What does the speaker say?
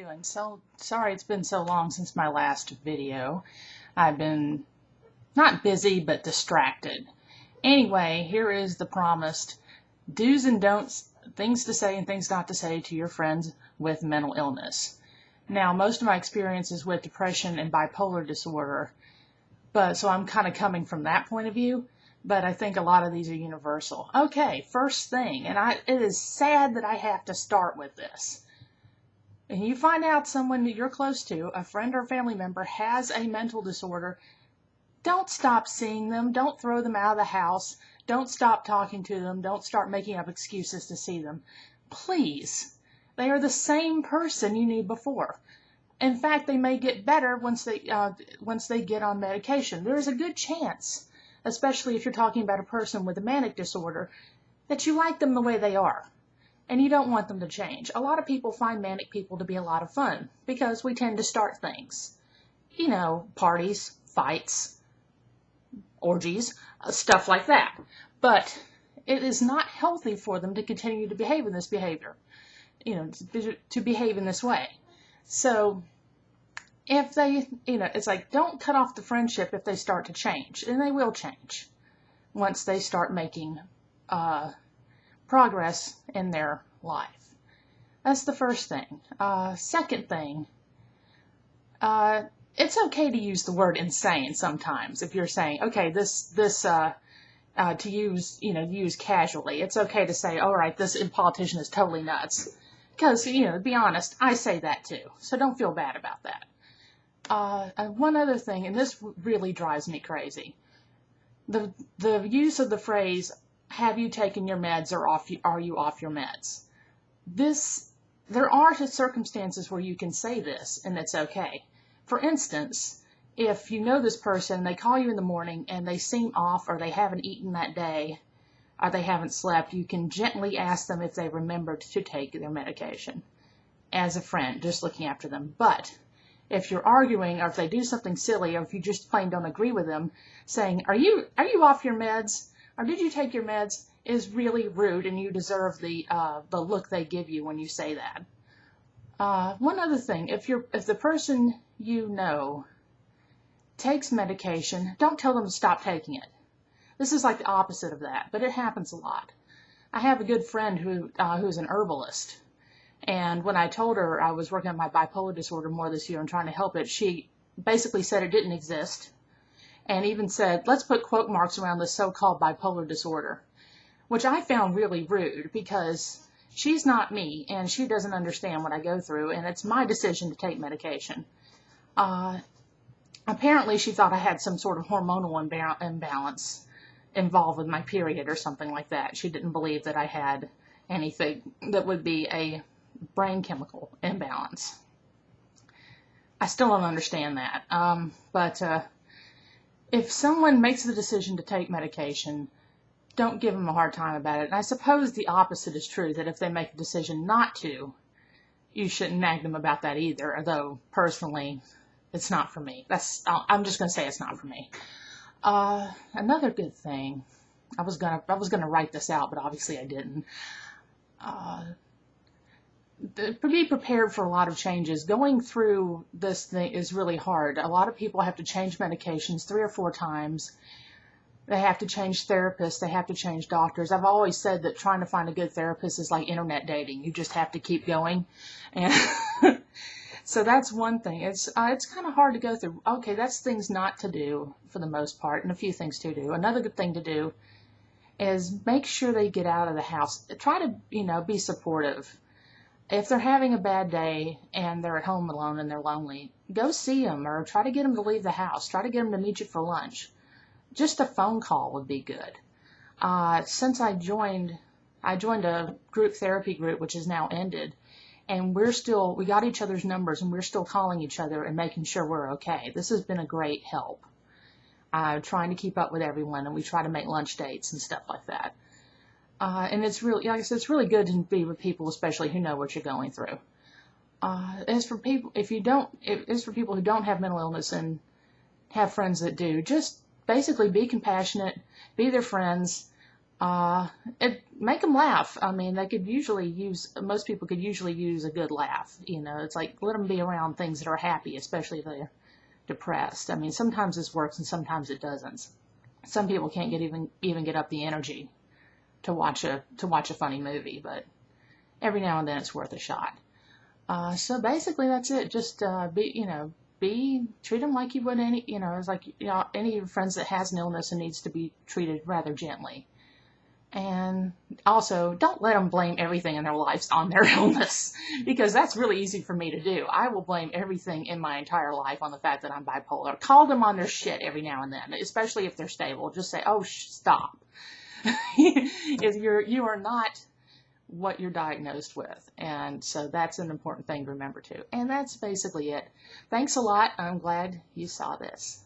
doing? So sorry it's been so long since my last video. I've been not busy, but distracted. Anyway, here is the promised do's and don'ts, things to say and things not to say to your friends with mental illness. Now, most of my experience is with depression and bipolar disorder, so I'm kind of coming from that point of view, but I think a lot of these are universal. Okay, first thing, and it is sad that I have to start with this. And you find out someone that you're close to, a friend or family member, has a mental disorder, don't stop seeing them. Don't throw them out of the house. Don't stop talking to them. Don't start making up excuses to see them. Please. They are the same person you knew before. In fact, they may get better once they get on medication. There is a good chance, especially if you're talking about a person with a manic disorder, that you like them the way they are. And you don't want them to change. A lot of people find manic people to be a lot of fun because we tend to start things. You know, parties, fights, orgies, stuff like that. But it is not healthy for them to continue to behave in this behavior, to behave in this way. So if they, it's like, don't cut off the friendship if they start to change. And they will change once they start making progress in their life. That's the first thing. Second thing, it's okay to use the word insane sometimes. If you're saying, okay, to use casually, it's okay to say, all right, this politician is totally nuts. Because, to be honest, I say that too. So don't feel bad about that. One other thing, and this really drives me crazy, the use of the phrase, have you taken your meds, or are you off your meds? There are circumstances where you can say this and it's okay. For instance, if you know this person, they call you in the morning and they seem off, or they haven't eaten that day, or they haven't slept, you can gently ask them if they remembered to take their medication as a friend, just looking after them. But if you're arguing, or if they do something silly, or if you just plain don't agree with them, saying, are you off your meds? Or did you take your meds? Is really rude, and you deserve the look they give you when you say that. One other thing, if the person you know takes medication, don't tell them to stop taking it. This is like the opposite of that, but it happens a lot. I have a good friend who's an herbalist, and when I told her I was working on my bipolar disorder more this year and trying to help it, she basically said it didn't exist. And even said, let's put quote marks around this so-called bipolar disorder, which I found really rude because she's not me and she doesn't understand what I go through, and it's my decision to take medication. Apparently she thought I had some sort of hormonal imbalance involved with my period or something like that. She didn't believe that I had anything that would be a brain chemical imbalance. I still don't understand that, but if someone makes the decision to take medication, don't give them a hard time about it. And I suppose the opposite is true, that if they make a decision not to, you shouldn't nag them about that either, although personally, it's not for me. I'm just going to say it's not for me. Another good thing, I was gonna write this out, but obviously I didn't. Be prepared for a lot of changes. Going through this thing is really hard. A lot of people have to change medications 3 or 4 times. They have to change therapists. They have to change doctors. I've always said that trying to find a good therapist is like internet dating. You just have to keep going. And so that's one thing. It's kind of hard to go through. Okay, that's things not to do for the most part, and a few things to do. Another good thing to do is make sure they get out of the house. Try to, be supportive. If they're having a bad day and they're at home alone and they're lonely, go see them, or try to get them to leave the house. Try to get them to meet you for lunch. Just a phone call would be good. Since I joined a group therapy group, which is now ended, and we got each other's numbers, and we're still calling each other and making sure we're okay. This has been a great help. Trying to keep up with everyone, and we try to make lunch dates and stuff like that. And it's really, like I said, it's really good to be with people, especially who know what you're going through. As for people who don't have mental illness and have friends that do, just basically be compassionate, be their friends, Uh, make them laugh. I mean, most people could usually use a good laugh. It's like let them be around things that are happy, especially if they're depressed. I mean, sometimes this works and sometimes it doesn't. Some people can't even get up the energy to watch a funny movie, but every now and then it's worth a shot. So basically that's it. Just treat them like you would it's like any of your friends that has an illness and needs to be treated rather gently. And also, don't let them blame everything in their lives on their illness, because that's really easy for me to do. I will blame everything in my entire life on the fact that I'm bipolar. Call them on their shit every now and then, especially if they're stable. Just say, "Oh, stop." If you are not what you're diagnosed with. And so that's an important thing to remember too. And that's basically it. Thanks a lot. I'm glad you saw this.